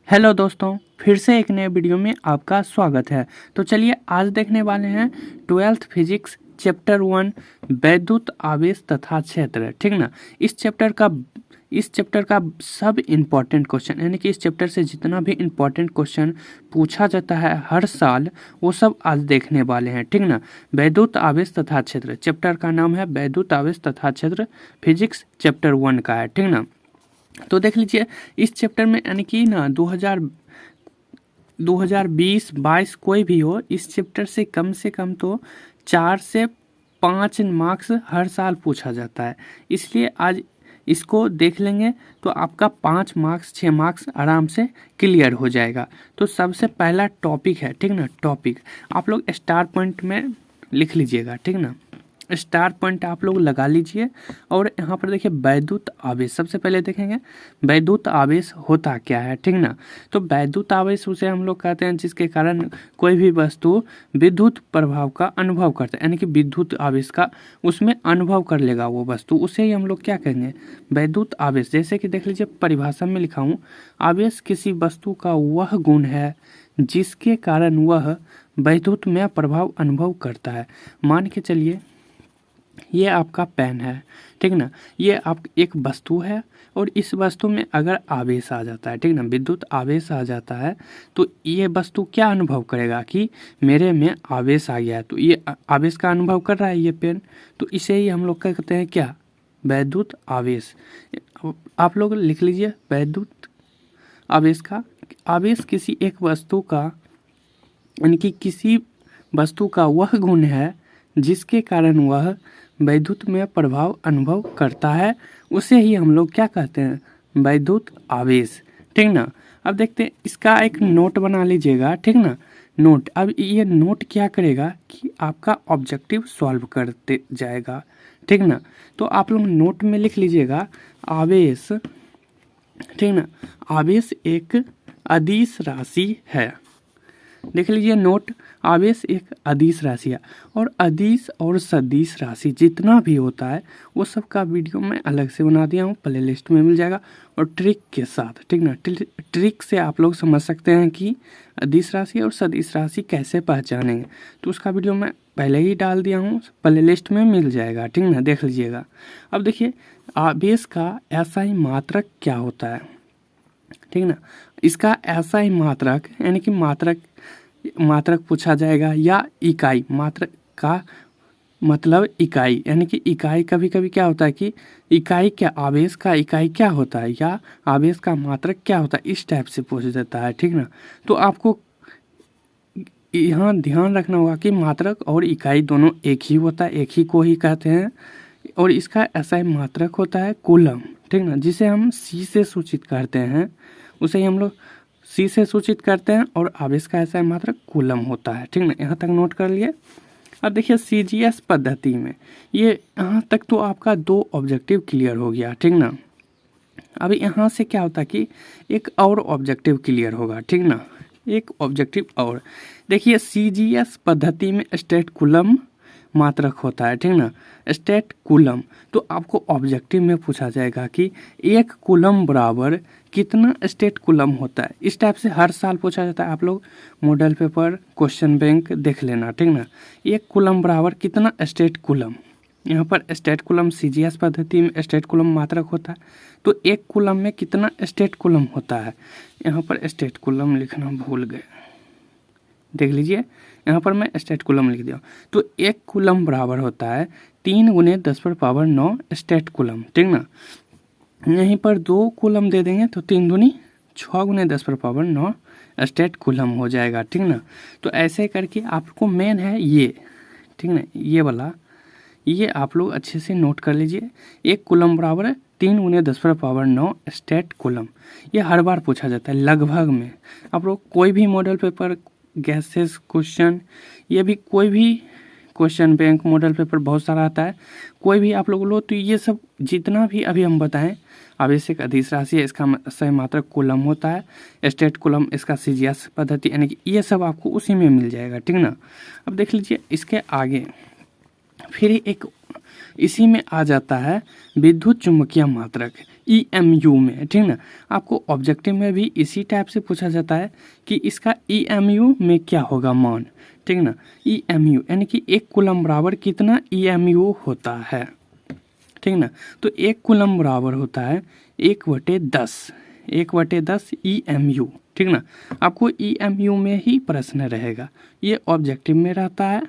Hello दोस्तों, फिर से एक नए वीडियो में आपका स्वागत है। तो चलिए आज देखने वाले हैं 12th फिजिक्स चैप्टर 1 वैद्युत आवेश तथा क्षेत्र। ठीक ना। इस चैप्टर का सब इम्पॉर्टेंट क्वेश्चन, यानी कि इस चैप्टर से जितना भी इम्पॉर्टेंट क्वेश्चन पूछा जाता है हर साल, वो सब आज देखने वाले हैं। ठीक ना। वैद्युत आवेश तथा क्षेत्र चैप्टर का नाम है वैद्युत आवेश तथा क्षेत्र, फिजिक्स चैप्टर 1 का है। ठीक ना। तो देख लीजिए इस चैप्टर में, यानी कि ना 2020-22 कोई भी हो, इस चैप्टर से कम तो 4 से 5 मार्क्स हर साल पूछा जाता है। इसलिए आज इसको देख लेंगे तो आपका 5 मार्क्स 6 मार्क्स आराम से क्लियर हो जाएगा। तो सबसे पहला टॉपिक है, ठीक ना। टॉपिक आप लोग स्टार पॉइंट में लिख लीजिएगा, ठीक ना। स्टार पॉइंट आप लोग लगा लीजिए। और यहाँ पर देखिए वैद्युत आवेश, सबसे पहले देखेंगे वैद्युत आवेश होता क्या है। ठीक ना। तो वैद्युत आवेश उसे हम लोग कहते हैं जिसके कारण कोई भी वस्तु विद्युत प्रभाव का अनुभव करता है, यानी कि विद्युत आवेश का उसमें अनुभव कर लेगा वो वस्तु, उसे ही हम लोग क्या कहेंगे, वैद्युत आवेश। जैसे कि देख लीजिए परिभाषा में लिखा हूँ, आवेश किसी वस्तु का वह गुण है जिसके कारण वह वैद्युत में प्रभाव अनुभव करता है। मान के चलिए ये आपका पेन है, ठीक ना। ये आप एक वस्तु है और इस वस्तु में अगर आवेश आ जाता है, ठीक ना, विद्युत आवेश आ जाता है, तो ये वस्तु क्या अनुभव करेगा कि मेरे में आवेश आ गया है। तो ये आवेश का अनुभव कर रहा है ये पेन, तो इसे ही हम लोग क्या कहते हैं, क्या, वैद्युत आवेश। आप लोग लिख लीजिए वैद्युत आवेश का, आवेश किसी एक वस्तु का, यानी कि किसी वस्तु का वह गुण है जिसके कारण वह वैद्युत में प्रभाव अनुभव करता है, उसे ही हम लोग क्या कहते हैं, वैद्युत आवेश। ठीक ना। अब देखते हैं इसका एक नोट बना लीजिएगा, ठीक ना। नोट, अब ये नोट क्या करेगा कि आपका ऑब्जेक्टिव सॉल्व करते जाएगा, ठीक ना। तो आप लोग नोट में लिख लीजिएगा आवेश, ठीक ना। आवेश एक अदिश राशि है। देख लीजिए नोट, आवेश एक अदिश राशि है। और अदिश और सदिश राशि जितना भी होता है वो सब का वीडियो मैं अलग से बना दिया हूँ, प्ले लिस्ट में मिल जाएगा और ट्रिक के साथ, ठीक ना। ट्रिक से आप लोग समझ सकते हैं कि अदिश राशि और सदिश राशि कैसे पहचानेंगे, तो उसका वीडियो मैं पहले ही डाल दिया हूँ, प्ले लिस्ट में मिल जाएगा, ठीक ना, देख लीजिएगा। अब देखिए आवेश का ऐसा ही मात्रक क्या होता है, ठीक ना। इसका ऐसा ही मात्रक, यानी कि मात्रक पूछा जाएगा, या इकाई, मात्रक का मतलब इकाई, यानी कि इकाई कभी कभी क्या होता है कि इकाई क्या, आवेश का इकाई क्या होता है, या आवेश का मात्रक क्या होता है, इस टाइप से पूछ देता है, ठीक ना। तो आपको यहाँ ध्यान रखना होगा कि मात्रक और इकाई दोनों एक ही होता है, एक ही को ही कहते हैं। और इसका ऐसा ही मात्रक होता है कूलम, ठीक ना, जिसे हम सी से सूचित करते हैं, उसे ही हम लोग सी से सूचित करते हैं। और आवेश का ऐसा मात्रक कूलम होता है, ठीक ना। यहाँ तक नोट कर लिए। अब देखिए सीजीएस पद्धति में ये यहाँ तक तो आपका 2 ऑब्जेक्टिव क्लियर हो गया, ठीक ना। अभी यहाँ से क्या होता है कि एक और ऑब्जेक्टिव क्लियर होगा, ठीक ना, एक ऑब्जेक्टिव और। देखिए सीजीएस पद्धति में स्टेट कूलम मात्रक होता है, ठीक ना, स्टेट कूलम। तो आपको ऑब्जेक्टिव में पूछा जाएगा कि 1 कूलम बराबर कितना स्टेट कूलम होता है। इस टाइप से हर साल पूछा जाता है, आप लोग मॉडल पेपर क्वेश्चन बैंक देख लेना, ठीक ना। 1 कूलम बराबर कितना स्टेट कूलम, यहाँ पर स्टेट कूलम सीजीएस पद्धति में स्टेट कूलम मात्रक होता है, तो 1 कूलम में कितना स्टेट कूलम होता है। यहाँ पर स्टेट कूलम लिखना भूल गए, देख लीजिए यहाँ पर मैं स्टेट कूलम लिख दिया। तो 1 कूलम बराबर होता है 3 × 10⁻9 स्टेट कूलम, ठीक ना। यहीं पर 2 कूलम दे देंगे तो 3 दूनी 6 × 10⁻9 स्टेट कूलम हो जाएगा, ठीक ना। तो ऐसे करके आपको मेन है ये, ठीक ना, ये वाला, ये आप लोग अच्छे से नोट कर लीजिए। 1 कूलम बराबर है 3 × 10⁻9 स्टेट कूलम। ये हर बार पूछा जाता है लगभग में। आप लोग कोई भी मॉडल पेपर, गैसेस क्वेश्चन, ये भी कोई भी क्वेश्चन बैंक मॉडल पेपर बहुत सारा आता है, कोई भी आप लोग लो, तो ये सब जितना भी अभी हम बताएं, आवश्यक अदिश राशि है, इसका सही मात्रक कूलम होता है, स्टेट कूलम इसका सीजीएस पद्धति, यानी कि ये सब आपको उसी में मिल जाएगा, ठीक ना। अब देख लीजिए इसके आगे फिर एक इसी में आ जाता है विद्युत चुम्बकीय मात्रक। EMU में, ठीक ना। आपको ऑब्जेक्टिव में भी इसी टाइप से पूछा जाता है कि इसका EMU में क्या होगा मान, ठीक ना। EMU यानी कि 1 कूलम बराबर कितना EMU होता है, ठीक ना। तो 1 कूलम बराबर होता है 1/10, 1/10 EMU, ठीक ना। आपको EMU में ही प्रश्न रहेगा, ये ऑब्जेक्टिव में रहता है।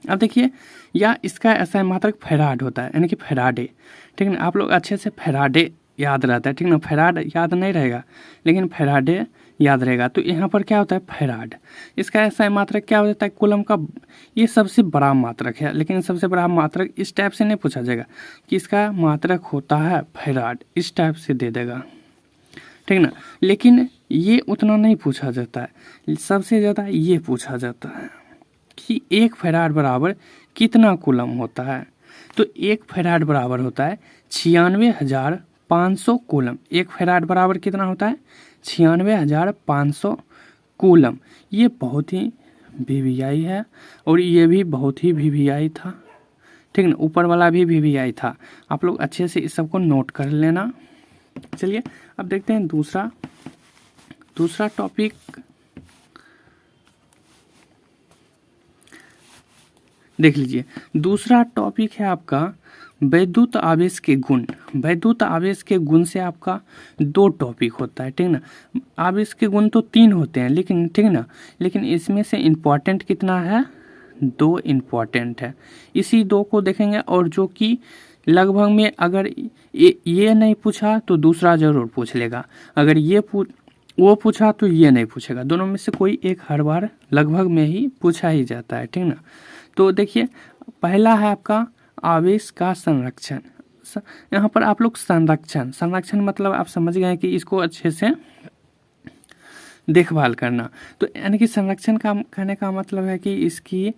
अब देखिए, या इसका ऐसा मात्रक फैराड होता है, यानी कि फैराडे, ठीक ना। आप लोग अच्छे से फैराडे याद रहता है, ठीक ना। फैराड याद नहीं रहेगा, लेकिन फैराडे याद रहेगा। तो यहाँ पर क्या होता है, फैराड। इसका ऐसा मात्रक क्या हो जाता है, कूलम का। ये सबसे बड़ा मात्रक है, लेकिन सबसे बड़ा मात्रक इस टाइप से नहीं पूछा जाएगा कि इसका मात्रक होता है फैराड, इस टाइप से दे देगा, ठीक ना। लेकिन ये उतना नहीं पूछा जाता है, सबसे ज़्यादा ये पूछा जाता है कि 1 फैराड बराबर कितना कूलम होता है। तो 1 फैराड बराबर होता है 96,500 कूलम। 1 फैराड बराबर कितना होता है, 96,500 कूलम। ये बहुत ही VVI है, और ये भी बहुत ही VVI था, ठीक ना। ऊपर वाला भी VVI था। आप लोग अच्छे से इस सबको नोट कर लेना। चलिए अब देखते हैं दूसरा टॉपिक। देख लीजिए, दूसरा टॉपिक है आपका वैद्युत आवेश के गुण। वैद्युत आवेश के गुण से आपका 2 टॉपिक होता है, ठीक ना। आवेश के गुण तो 3 होते हैं, लेकिन ठीक ना, लेकिन इसमें से इम्पॉर्टेंट कितना है, 2 इम्पॉर्टेंट है। इसी 2 को देखेंगे, और जो कि लगभग में अगर ये नहीं पूछा तो दूसरा जरूर पूछ लेगा, अगर वो पूछा तो ये नहीं पूछेगा। दोनों में से कोई एक हर बार लगभग में ही पूछा ही जाता है, ठीक ना। तो देखिए, पहला है आपका आवेश का संरक्षण। यहाँ पर आप लोग संरक्षण मतलब आप समझ गए कि इसको अच्छे से देखभाल करना। तो यानी कि संरक्षण का कहने का मतलब है कि इसकी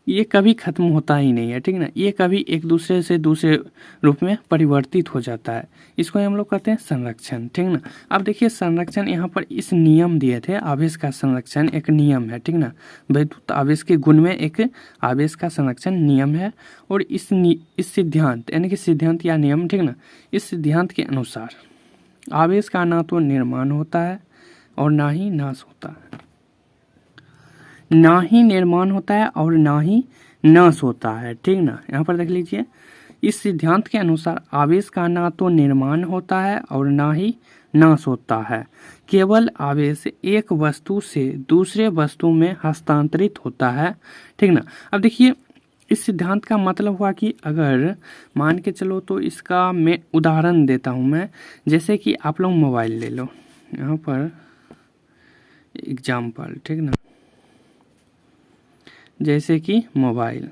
ये कभी खत्म होता ही नहीं है, ठीक ना। ये कभी एक दूसरे से दूसरे रूप में परिवर्तित हो जाता है, इसको हम लोग कहते हैं संरक्षण, ठीक ना। अब देखिए, संरक्षण यहाँ पर इस नियम दिए थे, आवेश का संरक्षण एक नियम है, ठीक ना। वैद्युत आवेश के गुण में एक आवेश का संरक्षण नियम है, और इस सिद्धांत यानी कि सिद्धांत या नियम, ठीक ना, इस सिद्धांत के अनुसार आवेश का ना तो निर्माण होता है और ना ही नाश होता है, ना ही निर्माण होता है और ना ही नाश होता है, ठीक ना। यहाँ पर देख लीजिए, इस सिद्धांत के अनुसार आवेश का ना तो निर्माण होता है और ना ही नाश होता है, केवल आवेश एक वस्तु से दूसरे वस्तु में हस्तांतरित होता है, ठीक ना। अब देखिए, इस सिद्धांत का मतलब हुआ कि अगर मान के चलो, तो इसका मैं उदाहरण देता हूँ मैं, जैसे कि आप लोग मोबाइल ले लो, यहाँ पर एग्जाम्पल, ठीक ना, जैसे कि मोबाइल,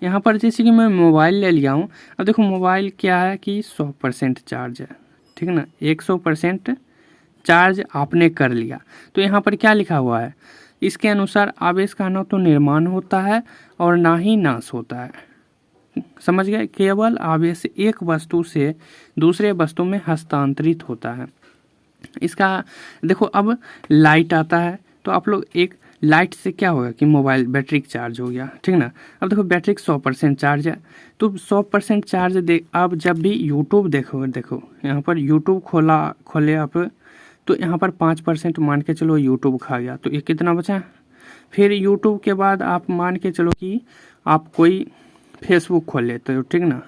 यहाँ पर जैसे कि मैं मोबाइल ले लिया हूँ। अब देखो, मोबाइल क्या है कि 100% चार्ज है, ठीक ना। 100% चार्ज आपने कर लिया, तो यहाँ पर क्या लिखा हुआ है, इसके अनुसार आवेश का ना तो निर्माण होता है और ना ही नाश होता है। समझ गए, केवल आवेश एक वस्तु से दूसरे वस्तु में हस्तांतरित होता है। इसका देखो, अब लाइट आता है, तो आप लोग एक लाइट से क्या होगा कि मोबाइल बैटरी चार्ज हो गया, ठीक ना। अब देखो, बैटरी 100% चार्ज है, तो 100% चार्ज अब जब भी यूट्यूब देखो यहाँ पर यूट्यूब खोले आप, तो यहाँ पर 5% मान के चलो यूट्यूब खा गया, तो ये कितना बचा। फिर यूट्यूब के बाद आप मान के चलो कि आप कोई फेसबुक खोल लेते हो, ठीक ना।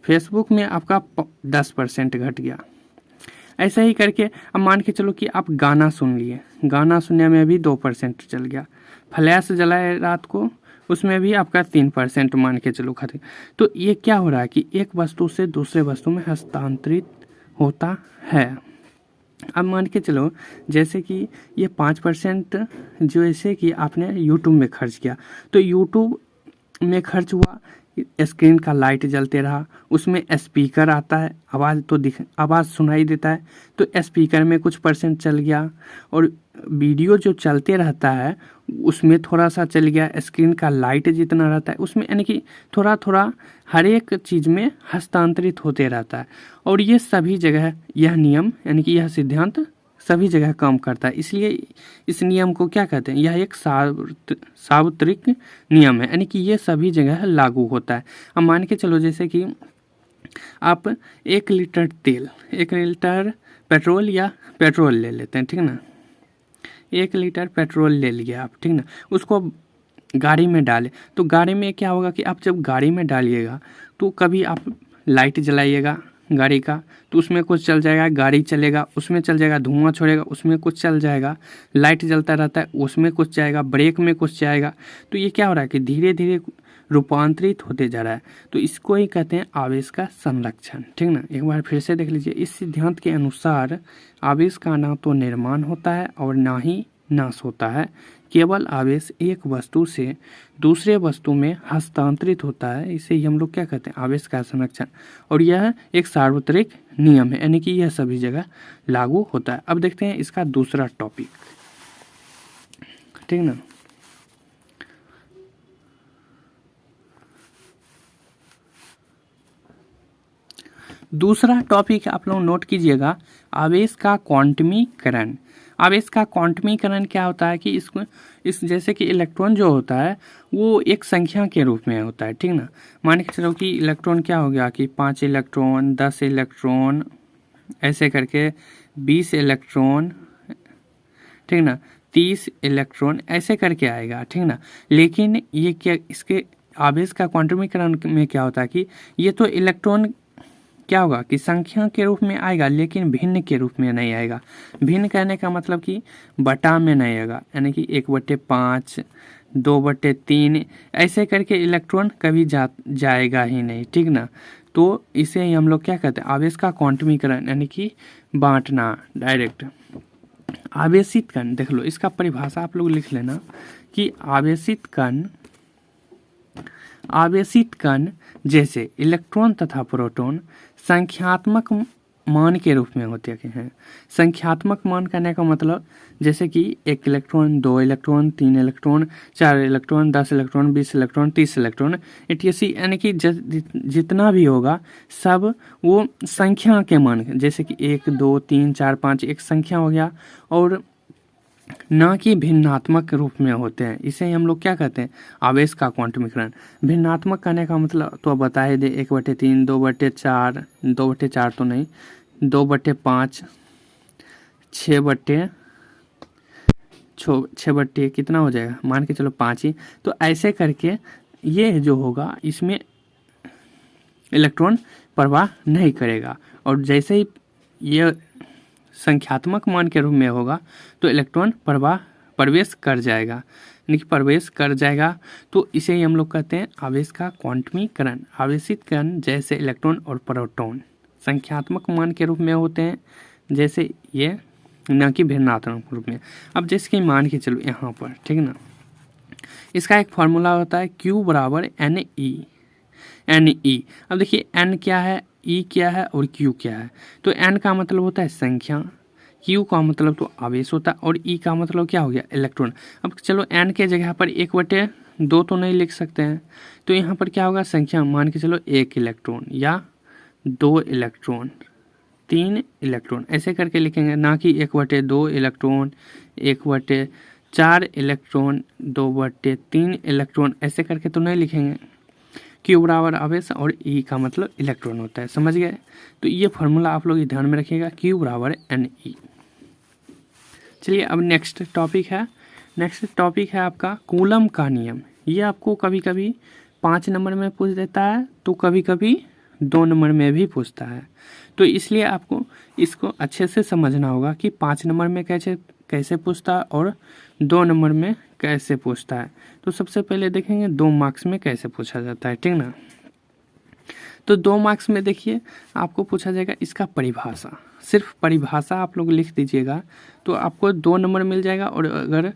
फेसबुक में आपका 10% घट गया। ऐसा ही करके अब मान के चलो कि आप गाना सुन लिए, गाना सुनने में भी 2% चल गया। फ्लैश जलाए रात को, उसमें भी आपका 3% मान के चलो खत्म। तो ये क्या हो रहा है कि एक वस्तु से दूसरे वस्तु में हस्तांतरित होता है। अब मान के चलो, जैसे कि ये 5% जैसे कि आपने यूट्यूब में खर्च किया, तो यूट्यूब में खर्च हुआ, स्क्रीन का लाइट जलते रहा, उसमें स्पीकर आता है, आवाज़ सुनाई देता है, तो स्पीकर में कुछ % चल गया, और वीडियो जो चलते रहता है उसमें थोड़ा सा चल गया, स्क्रीन का लाइट जितना रहता है उसमें, यानी कि थोड़ा थोड़ा हर एक चीज़ में हस्तांतरित होते रहता है। और ये सभी जगह यह नियम यानी कि यह सिद्धांत सभी जगह काम करता है, इसलिए इस नियम को क्या कहते हैं, यह एक सार्वत्रिक नियम है, यानी कि ये सभी जगह लागू होता है। अब मान के चलो जैसे कि आप 1 लीटर पेट्रोल या पेट्रोल ले लेते हैं, ठीक ना, 1 लीटर पेट्रोल ले लिया आप, ठीक ना, उसको गाड़ी में डालें तो गाड़ी में क्या होगा कि आप जब गाड़ी में डालिएगा तो कभी आप लाइट जलाइएगा गाड़ी का तो उसमें कुछ चल जाएगा, गाड़ी चलेगा उसमें चल जाएगा, धुआं छोड़ेगा उसमें कुछ चल जाएगा, लाइट जलता रहता है उसमें कुछ जाएगा, ब्रेक में कुछ जाएगा। तो ये क्या हो रहा है कि धीरे धीरे रूपांतरित होते जा रहा है। तो इसको ही कहते हैं आवेश का संरक्षण, ठीक ना। एक बार फिर से देख लीजिए, इस सिद्धांत के अनुसार आवेश का ना तो निर्माण होता है और ना ही नाश होता है, केवल आवेश एक वस्तु से दूसरे वस्तु में हस्तांतरित होता है। इसे ही हम लोग क्या कहते हैं, आवेश का संरक्षण। और यह एक सार्वत्रिक नियम है, यानी कि यह सभी जगह लागू होता है। अब देखते हैं इसका दूसरा टॉपिक, ठीक ना। दूसरा टॉपिक आप लोग नोट कीजिएगा, आवेश का क्वांटमीकरण। आवेश का क्वांटमीकरण क्या होता है कि इस जैसे कि इलेक्ट्रॉन जो होता है वो एक संख्या के रूप में होता है, ठीक ना। मान के चलो कि इलेक्ट्रॉन क्या हो गया कि 5 इलेक्ट्रॉन, 10 इलेक्ट्रॉन, ऐसे करके 20 इलेक्ट्रॉन, ठीक ना, 30 इलेक्ट्रॉन, ऐसे करके आएगा, ठीक ना। लेकिन ये क्या, इसके आवेश का क्वांटमीकरण में क्या होता है कि ये तो इलेक्ट्रॉन क्या होगा कि संख्या के रूप में आएगा लेकिन भिन्न के रूप में नहीं आएगा। भिन्न कहने का मतलब कि बटा में नहीं आएगा, यानी कि 1/5, 2/3, ऐसे करके इलेक्ट्रॉन कभी जाएगा ही नहीं, ठीक ना। तो इसे ही हम लोग क्या कहते हैं, आवेश का क्वांटमीकरण, यानी कि बांटना डायरेक्ट। आवेशित कण देख लो, इसका परिभाषा आप लोग लिख लेना कि आवेशित कण जैसे इलेक्ट्रॉन तथा प्रोटॉन संख्यात्मक मान के रूप में होते हैं। संख्यात्मक मान करने का मतलब जैसे कि 1 electron, 2 electron, 3 electron, 4 electron, 10 electron, 20 electron, 30 electron, etc, यानी कि जितना भी होगा सब वो संख्या के मान, जैसे कि 1, 2, 3, 4, 5 एक संख्या हो गया, और ना कि भिन्नात्मक रूप में होते हैं। इसे हम लोग क्या कहते हैं, आवेश का क्वांटमीकरण। भिन्नात्मक कहने का मतलब तो बता ही दे, 1/3, 2/4, 2/4 तो नहीं, 2/5, 6 कितना हो जाएगा, मान के चलो 5 ही। तो ऐसे करके ये जो होगा इसमें इलेक्ट्रॉन प्रवाह नहीं करेगा, और जैसे ही ये संख्यात्मक मान के रूप में होगा तो इलेक्ट्रॉन प्रवेश कर जाएगा, यानी कि प्रवेश कर जाएगा। तो इसे ही हम लोग कहते हैं आवेश का क्वांटमीकरण। आवेशित कण जैसे इलेक्ट्रॉन और प्रोटॉन संख्यात्मक मान के रूप में होते हैं, जैसे ये, न कि भिन्नात्मक रूप में। अब जैसे कि मान के चलो यहाँ पर, ठीक ना, इसका एक फॉर्मूला होता है Q बराबर NE। अब देखिए N क्या है, E क्या है और Q क्या है। तो N का मतलब होता है संख्या, Q का मतलब तो आवेश होता है, और E का मतलब क्या हो गया, इलेक्ट्रॉन। अब चलो N के जगह पर 1/2 तो नहीं लिख सकते हैं, तो यहाँ पर क्या होगा, संख्या, मान के चलो 1 इलेक्ट्रॉन या 2 इलेक्ट्रॉन, 3 इलेक्ट्रॉन, ऐसे करके लिखेंगे, ना कि 1/2 इलेक्ट्रॉन, 1/4 इलेक्ट्रॉन, 2/3 इलेक्ट्रॉन, ऐसे करके तो नहीं लिखेंगे। Q बराबर आवेश और E का मतलब इलेक्ट्रॉन होता है, समझ गए। तो ये फॉर्मूला आप लोग ध्यान में रखिएगा, Q बराबर NE। चलिए अब नेक्स्ट टॉपिक है आपका कूलम का नियम। ये आपको कभी कभी 5 नंबर में पूछ देता है, तो कभी कभी 2 नंबर में भी पूछता है। तो इसलिए आपको इसको अच्छे से समझना होगा कि 5 नंबर में कैसे पूछता है और 2 नंबर में कैसे पूछता है। तो सबसे पहले देखेंगे 2 मार्क्स में कैसे पूछा जाता है, ठीक ना। तो 2 मार्क्स में देखिए आपको पूछा जाएगा इसका परिभाषा, सिर्फ परिभाषा आप लोग लिख दीजिएगा तो आपको 2 नंबर मिल जाएगा, और अगर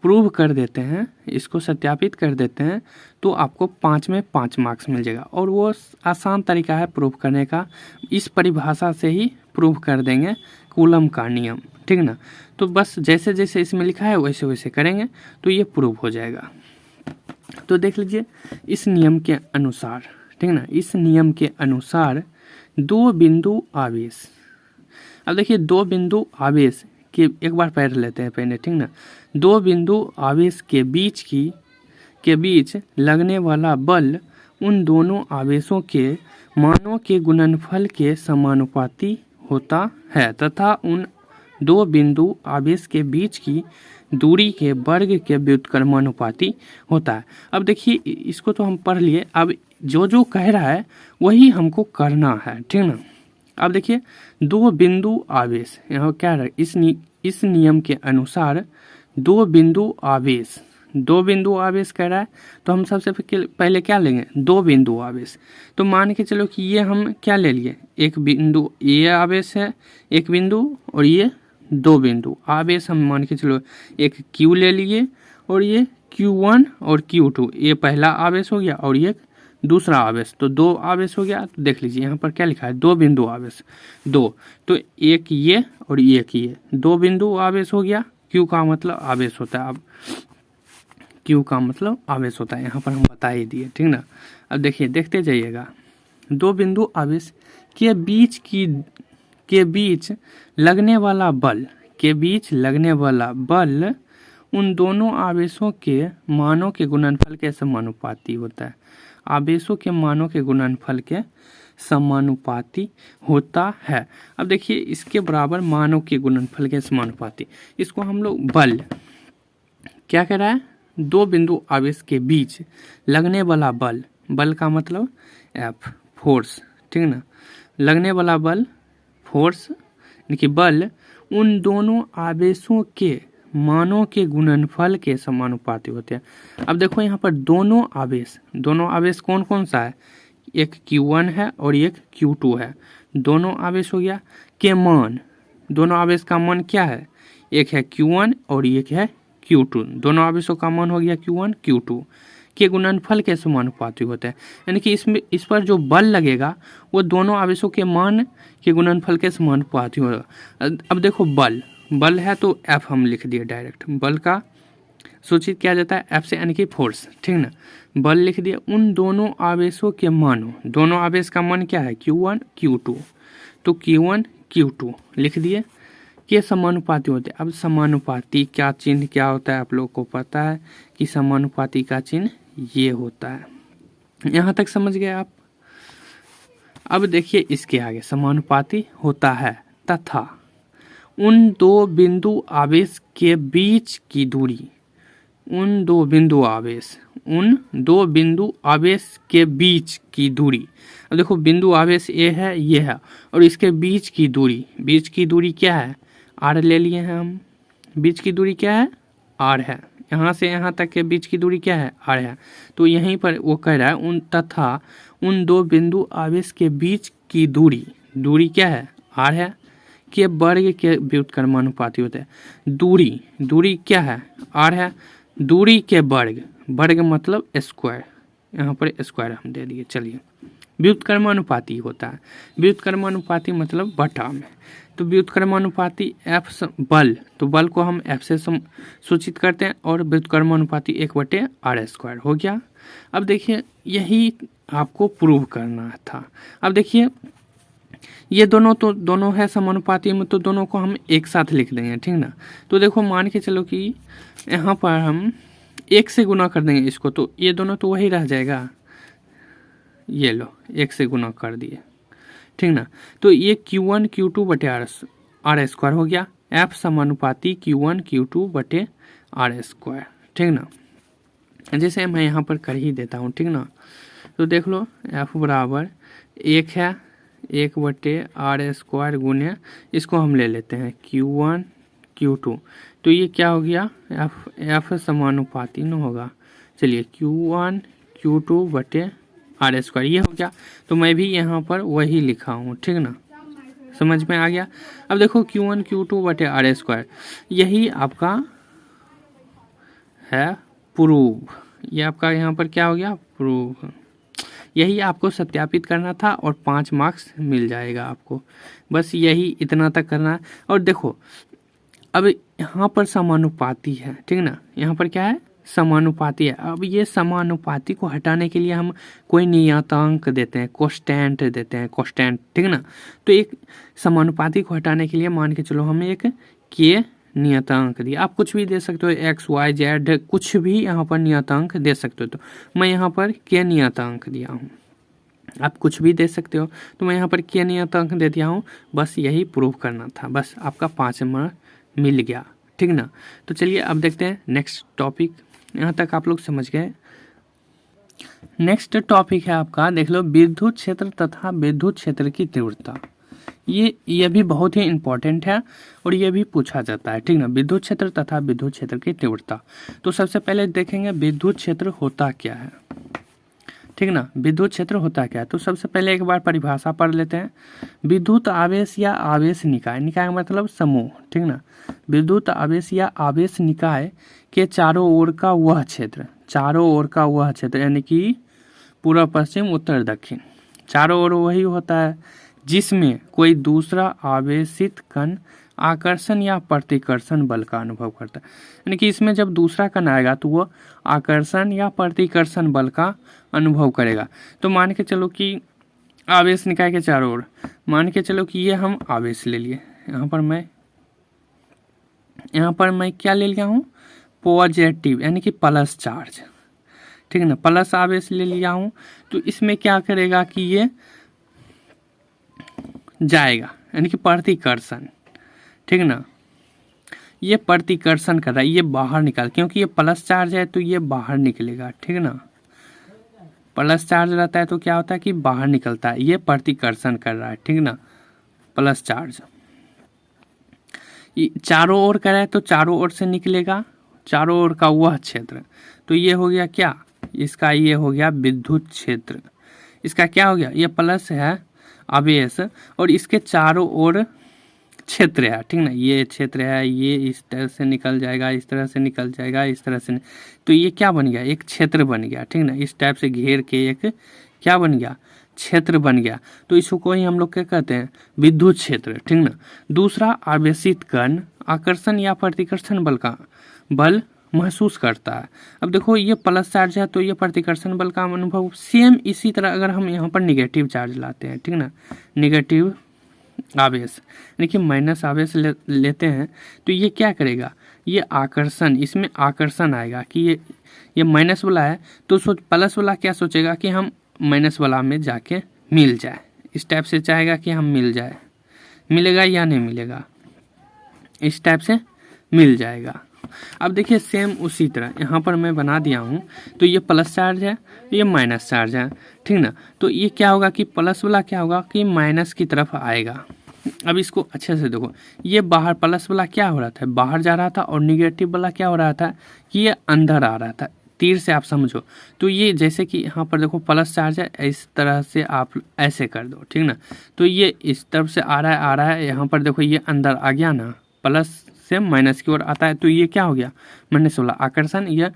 प्रूव कर देते हैं, इसको सत्यापित कर देते हैं, तो आपको 5 में 5 मार्क्स मिल जाएगा। और वो आसान तरीका है प्रूव करने का, इस परिभाषा से ही प्रूव कर देंगे कूलम का नियम, ठीक ना। तो बस जैसे जैसे इसमें लिखा है वैसे वैसे करेंगे तो ये प्रूव हो जाएगा। तो देख लीजिए इस नियम के अनुसार, ठीक ना, इस नियम के अनुसार 2 बिंदु आवेश। अब देखिए 2 बिंदु आवेश के एक बार पढ़ लेते हैं पहले, ठीक ना। दो बिंदु आवेश के बीच लगने वाला बल उन दोनों आवेशों के मानों के गुणनफल के समानुपाती होता है तथा उन दो बिंदु आवेश के बीच की दूरी के वर्ग के व्युत्क्रमानुपाती होता है। अब देखिए इसको तो हम पढ़ लिए, अब जो जो कह रहा है वही हमको करना है, ठीक ना। अब देखिए दो बिंदु आवेश, यहाँ क्या है, इस नियम के अनुसार दो बिंदु आवेश कह रहा है, तो हम सबसे पहले क्या लेंगे, दो बिंदु आवेश। तो मान के चलो कि ये हम क्या ले लिए, एक बिंदु ये आवेश है एक बिंदु, और ये दो बिंदु आवेश हम मान के चलो एक Q ले लिए, और ये Q1 और Q2 ये पहला आवेश हो गया, और ये दूसरा आवेश, तो दो आवेश हो गया। तो देख लीजिए यहाँ पर क्या लिखा है, दो बिंदु आवेश दो, तो एक ये और एक ये, दो बिंदु आवेश हो गया। Q का मतलब आवेश होता है, अब Q का मतलब आवेश होता है, यहाँ पर हम बता ही दिए, ठीक ना। अब देखिए देखते जाइएगा, दो बिंदु आवेश के बीच लगने वाला बल उन दोनों आवेशों के मानों के गुणनफल के समानुपाती होता है। आवेशों के मानों के गुणनफल के समानुपाती होता है। अब देखिए इसके बराबर मानों के गुणनफल के समानुपाती, इसको हम लोग बल क्या कह रहा है, दो बिंदु आवेश के बीच लगने वाला बल का मतलब F फोर्स, ठीक ना। लगने वाला बल फोर्स यानी कि बल उन दोनों आवेशों के मानों के गुणनफल के समानुपाती होते हैं। अब देखो यहाँ पर दोनों आवेश कौन कौन सा है, एक Q1 है और एक Q2 है, दोनों आवेश हो गया। के मान, दोनों आवेश का मान क्या है, एक है Q1 और एक है Q2, दोनों आवेशों का मान हो गया Q1 Q2 के गुणनफल के समानुपाती होते हैं। यानी कि इस पर जो बल लगेगा वो दोनों आवेशों के मान के गुणनफल के समानुपाती होगा। अब देखो बल है तो F हम लिख दिए डायरेक्ट, बल का सूचित किया जाता है F से यानी कि फोर्स, ठीक ना। बल लिख दिए, उन दोनों आवेशों के मानों, दोनों आवेश का मान क्या है Q1 Q2, तो Q1 Q2 लिख दिए के समानुपाती होते हैं। अब समानुपाती का चिन्ह क्या होता है आप लोग को पता है कि समानुपाती का चिन्ह ये होता है। यहाँ तक समझ गए आप। अब देखिए इसके आगे समानुपाती होता है तथा उन दो बिंदु आवेश के बीच की दूरी, उन दो बिंदु आवेश के बीच की दूरी। अब देखो बिंदु आवेश ये है ये है, और इसके बीच की दूरी क्या है, R ले लिए हैं हम। बीच की दूरी क्या है, R है। यहाँ से यहाँ तक के बीच की दूरी क्या है, R है। तो यहीं पर वो कह रहा है तथा उन दो बिंदु आवेश के बीच की दूरी क्या है, R है, के वर्ग के व्युत्क्रमानुपाती होते हैं। दूरी क्या है, R है, दूरी के वर्ग मतलब स्क्वायर, यहाँ पर स्क्वायर हम दे दिए। चलिए व्युत्क्रमानुपाती होता है, व्युत्क्रमानुपाती मतलब बटा में, तो व्युत्क्रमानुपाती F बल, तो बल को हम F से सूचित करते हैं, और व्युत्क्रमानुपाती 1/r² हो गया। अब देखिए यही आपको प्रूव करना था। अब देखिए ये दोनों है समानुपाती में, तो दोनों को हम एक साथ लिख देंगे, ठीक ना। तो देखो मान के चलो कि यहाँ पर हम 1 से गुना कर देंगे इसको, तो ये दोनों तो वही रह जाएगा, ये लो 1 से गुना कर दिए, ठीक ना। तो ये Q1 Q2/r² हो गया। F समानुपाती Q1 Q2/r², ठीक ना। जैसे मैं यहाँ पर कर ही देता हूँ, ठीक ना। तो देख लो F बराबर 1 है 1/r² गुने, इसको हम ले लेते हैं Q1 Q2, तो ये क्या हो गया, F समानुपाती न होगा, चलिए Q1 Q2/r², ये हो गया। तो मैं भी यहाँ पर वही लिखा हूँ, ठीक ना, समझ में आ गया। अब देखो Q1 Q2/r², यही आपका है प्रूव, ये आपका यहाँ पर क्या हो गया, प्रूव। यही आपको सत्यापित करना था और 5 मार्क्स मिल जाएगा आपको, बस यही इतना तक करना है। और देखो अब यहाँ पर समानुपाती है, ठीक ना, यहाँ पर क्या है, समानुपाती है। अब ये समानुपाती को हटाने के लिए हम कोई नियतांक देते हैं, कांस्टेंट देते हैं, कांस्टेंट, ठीक ना। तो एक समानुपाती को हटाने के लिए मान के चलो हम एक के नियतांक दिया। आप कुछ भी दे सकते हो, एक्स वाई जेड, कुछ भी यहाँ पर नियतांक दे सकते हो। तो मैं यहाँ पर के नियतांक दिया हूँ, आप कुछ भी दे सकते हो, तो मैं यहाँ पर के नियतांक दे दिया हूँ। बस यही प्रूव करना था, बस आपका 5 नंबर मिल गया, ठीक ना। तो चलिए अब देखते हैं नेक्स्ट टॉपिक। यहाँ तक आप लोग समझ गए। नेक्स्ट टॉपिक है आपका, देख लो, विद्युत क्षेत्र तथा विद्युत क्षेत्र की तीव्रता। ये भी बहुत ही इंपॉर्टेंट है और ये भी पूछा जाता है, ठीक ना। विद्युत क्षेत्र तथा विद्युत क्षेत्र की तीव्रता। तो सबसे पहले देखेंगे विद्युत क्षेत्र होता क्या है, ठीक ना। विद्युत क्षेत्र होता क्या है, तो सबसे पहले एक बार परिभाषा पढ़ लेते हैं। विद्युत आवेश या आवेश निकाय, निकाय मतलब समूह, ठीक ना। विद्युत आवेश या आवेश निकाय के चारों ओर का वह क्षेत्र, चारों ओर का वह क्षेत्र यानी कि पूर्व पश्चिम उत्तर दक्षिण, चारों ओर वही होता है जिसमें कोई दूसरा आवेशित कण आकर्षण या प्रतिकर्षण बल का अनुभव करता है। यानी कि इसमें जब दूसरा कण आएगा तो वह आकर्षण या प्रतिकर्षण बल का अनुभव करेगा। तो मान के चलो कि आवेश निकाय के चारों ओर, मान के चलो कि ये हम आवेश ले लिए, यहाँ पर मैं क्या ले लिया हूँ, पॉजिटिव यानी कि प्लस चार्ज, ठीक है ना, प्लस आवेश ले लिया हूँ। तो इसमें क्या करेगा कि ये जाएगा यानी कि प्रतिकर्षण, ठीक ना, ये प्रतिकर्षण कर रहा है, ये बाहर निकाल, क्योंकि ये प्लस चार्ज है तो ये बाहर निकलेगा, ठीक ना। प्लस चार्ज रहता है तो क्या होता है कि बाहर निकलता है, ये प्रतिकर्षण कर रहा है, ठीक ना, प्लस चार्ज। चारों ओर कर रहा है तो चारों ओर से निकलेगा, चारों ओर का वह क्षेत्र। तो ये हो गया क्या, इसका ये हो गया विद्युत क्षेत्र। इसका क्या हो गया, ये प्लस है आवेश और इसके चारों ओर क्षेत्र है, ठीक ना, ये क्षेत्र है, ये इस तरह से निकल जाएगा, इस तरह से निकल जाएगा, इस तरह से। तो ये क्या बन गया, एक क्षेत्र बन गया, ठीक ना, इस टाइप से घेर के एक क्या बन गया, क्षेत्र बन गया। तो इसको ही हम लोग क्या कहते हैं, विद्युत क्षेत्र, ठीक ना। दूसरा आवेशित कण आकर्षण या प्रतिकर्षण बल महसूस करता है। अब देखो ये प्लस चार्ज है तो ये प्रतिकर्षण बल का अनुभव, सेम इसी तरह अगर हम यहाँ पर निगेटिव चार्ज लाते हैं, ठीक ना, निगेटिव आवेश यानी कि माइनस आवेश लेते हैं तो ये क्या करेगा, ये आकर्षण, इसमें आकर्षण आएगा कि ये माइनस वाला है तो प्लस वाला क्या सोचेगा कि हम माइनस वाला में जाके मिल जाए, इस टाइप से चाहेगा कि हम मिल जाए, मिलेगा या नहीं मिलेगा, इस टाइप से मिल जाएगा। अब देखिए सेम उसी तरह यहाँ पर मैं बना दिया हूँ, तो ये प्लस चार्ज है, ये माइनस चार्ज है, ठीक ना। तो ये क्या होगा कि प्लस वाला क्या होगा कि माइनस की तरफ आएगा। अब इसको अच्छे से देखो, ये बाहर प्लस वाला क्या हो रहा था, बाहर जा रहा था, और निगेटिव वाला क्या हो रहा था कि ये अंदर आ रहा था। तीर से आप समझो, तो ये जैसे कि यहाँ पर देखो प्लस चार्ज है, इस तरह से आप ऐसे कर दो, ठीक ना। तो ये इस तरफ से आ रहा है, यहाँ पर देखो ये अंदर आ गया ना, प्लस से माइनस की ओर आता है, तो ये क्या हो गया, माइनस वाला आकर्षण या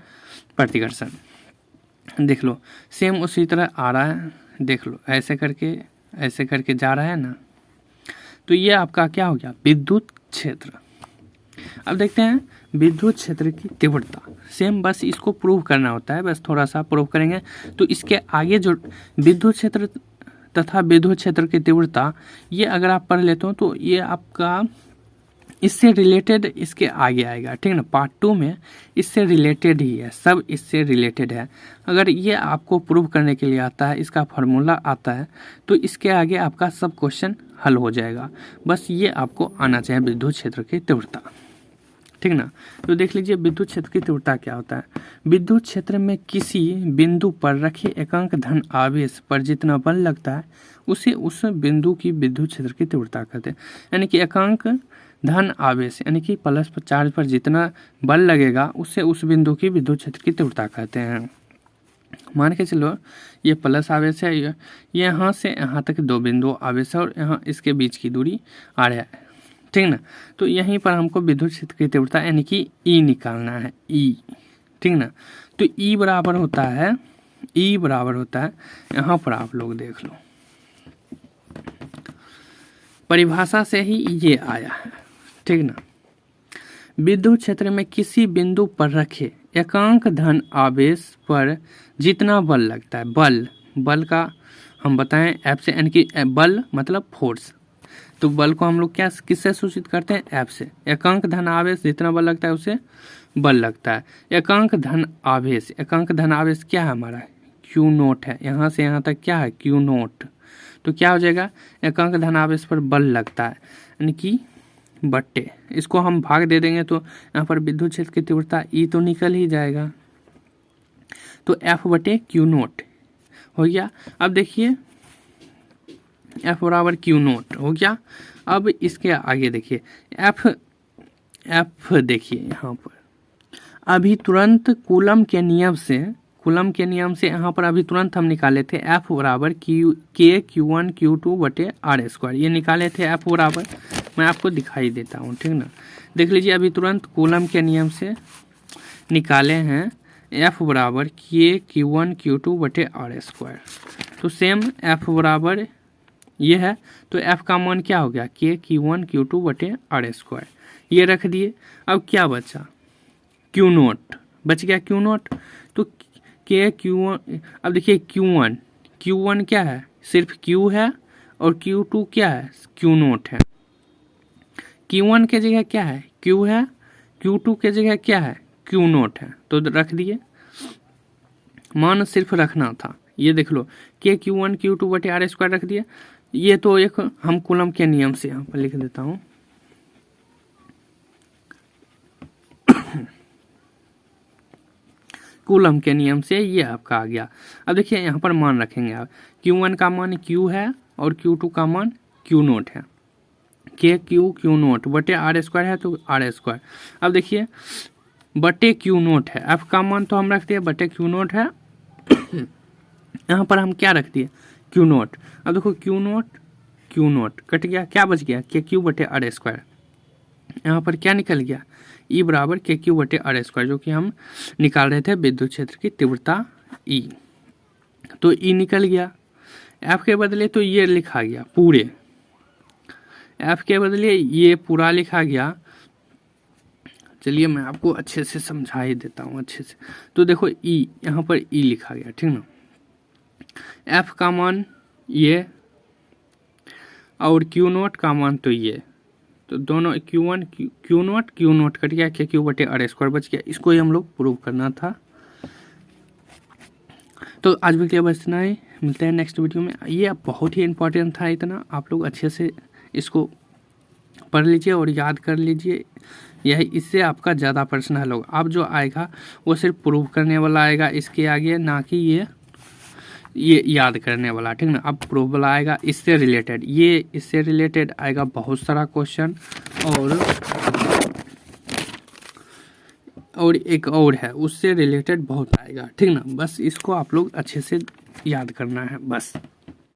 प्रतिकर्षण। देख लो सेम उसी तरह आ रहा है, देख लो ऐसे करके जा रहा है ना, तो ये आपका क्या हो गया, विद्युत क्षेत्र। अब देखते हैं विद्युत क्षेत्र की तीव्रता, सेम बस इसको प्रूव करना होता है, बस थोड़ा सा प्रूव करेंगे। तो इसके आगे जो विद्युत क्षेत्र तथा विद्युत क्षेत्र की तीव्रता, ये अगर आप पढ़ लेते हो तो ये आपका इससे रिलेटेड इसके आगे आएगा, ठीक है ना। पार्ट 2 में इससे रिलेटेड ही है, सब इससे रिलेटेड है। अगर ये आपको प्रूव करने के लिए आता है, इसका फार्मूला आता है, तो इसके आगे आपका सब क्वेश्चन हल हो जाएगा। बस ये आपको आना चाहिए, विद्युत क्षेत्र की तीव्रता, ठीक ना। तो देख लीजिए विद्युत क्षेत्र की तीव्रता क्या होता है। विद्युत क्षेत्र में किसी बिंदु पर रखे एकांक धन आवेश पर जितना बल लगता है उसे उस बिंदु की विद्युत क्षेत्र की तीव्रता कहते हैं। यानी कि एकांक धन आवेश यानी कि प्लस चार्ज पर जितना बल लगेगा उससे उस बिंदु की विद्युत क्षेत्र की तीव्रता कहते हैं। मान के चलो ये प्लस आवेश है, ये यहाँ से यहाँ तक 2 बिंदु आवेश है और यहाँ इसके बीच की दूरी r है, ठीक ना। तो यहीं पर हमको विद्युत क्षेत्र की तीव्रता यानी कि E निकालना है, E, ठीक ना। तो E बराबर होता है, यहाँ पर आप लोग देख लो, परिभाषा से ही ये आया है, ठीक ना। विद्युत क्षेत्र में किसी बिंदु पर रखे एकांक धन आवेश पर जितना बल लगता है, बल का हम बताएं एफ से, यानी कि बल मतलब फोर्स, तो बल को हम लोग क्या किससे सूचित करते हैं, एफ से। एकांक धन आवेश जितना बल लगता है उसे बल लगता है। एकांक धन आवेश, एकांक धन आवेश क्या है हमारा, क्यू नोट है। यहाँ से यहाँ तक क्या है, क्यू नोट। तो क्या हो जाएगा, एकांक धन आवेश पर बल लगता है यानी कि बट्टे, इसको हम भाग दे देंगे तो यहाँ पर विद्युत क्षेत्र की तीव्रता ई तो निकल ही जाएगा, तो एफ बटे क्यू नोट हो गया। अब देखिए एफ बराबर क्यू नोट हो गया। अब इसके आगे देखिए एफ देखिए यहाँ पर अभी तुरंत कूलम के नियम से यहाँ पर अभी तुरंत हम निकाले थे एफ बराबर के Q1 Q2 बटे आर स्क्वायर, ये निकाले थे एफ बराबर, मैं आपको दिखाई देता हूँ, ठीक ना। देख लीजिए अभी तुरंत कूलम के नियम से निकाले हैं एफ बराबर के Q1 Q2 बटे आर स्क्वायर। तो सेम एफ बराबर ये है, तो एफ का मान क्या हो गया, के Q1 Q2 बटे आर स्क्वायर, ये रख दिए। अब क्या बचा, क्यू नोट बच गया, क्यू नोट। तो के Q1, अब देखिए Q1 क्या है, सिर्फ Q है, और Q2 क्या है, क्यू नोट है। Q1 के जगह क्या है, Q है, Q2 के जगह क्या है, क्यू नोट है, तो रख दिए। मान सिर्फ रखना था, ये देख लो के Q1 Q2 बटे आर स्क्वायर रख दिया। ये तो एक हम कूलम के नियम से यहाँ पर लिख देता हूँ, कूलम के नियम से ये आपका आ गया। अब देखिए यहाँ पर मान रखेंगे आप, Q1 का मान Q है और Q2 का मान क्यू नोट है, के क्यू नोट बटे आर स्क्वायर है तो आर स्क्वायर। अब देखिए बटे क्यू नोट है, एफ का मान तो हम रख दिए बटे क्यू नोट है, यहाँ पर हम क्या रख दिए, क्यू नोट। अब देखो क्यू नोट कट गया, क्या बच गया, के क्यू बटे आर स्क्वायर। यहाँ पर क्या निकल गया, ई बराबर के क्यू बटे आर स्क्वायर, जो कि हम निकाल रहे थे विद्युत क्षेत्र की तीव्रता ई। तो ई निकल गया, एफ के बदले तो ये लिखा गया पूरे, एफ के बदले ये पूरा लिखा गया। चलिए मैं आपको अच्छे से समझा ही देता हूँ अच्छे से। तो देखो ई, यहाँ पर ई लिखा गया, ठीक ना। एफ का मान ये और क्यू नोट का मान तो ये, तो दोनों क्यू नोट कट गया, के क्यू बटे आर स्क्वायर बच गया। इसको ही हम लोग प्रूव करना था। तो आज भी क्या बस इतना ही, मिलते हैं नेक्स्ट वीडियो में। ये बहुत ही इंपॉर्टेंट था, इतना आप लोग अच्छे से इसको पढ़ लीजिए और याद कर लीजिए, यही इससे आपका ज़्यादा पर्सनल होगा। अब जो आएगा वो सिर्फ प्रूव करने वाला आएगा इसके आगे, ना कि ये याद करने वाला, ठीक ना। अब प्रूव वाला आएगा इससे रिलेटेड, ये इससे रिलेटेड आएगा बहुत सारा क्वेश्चन, और एक और है उससे रिलेटेड बहुत आएगा, ठीक ना। बस इसको आप लोग अच्छे से याद करना है बस।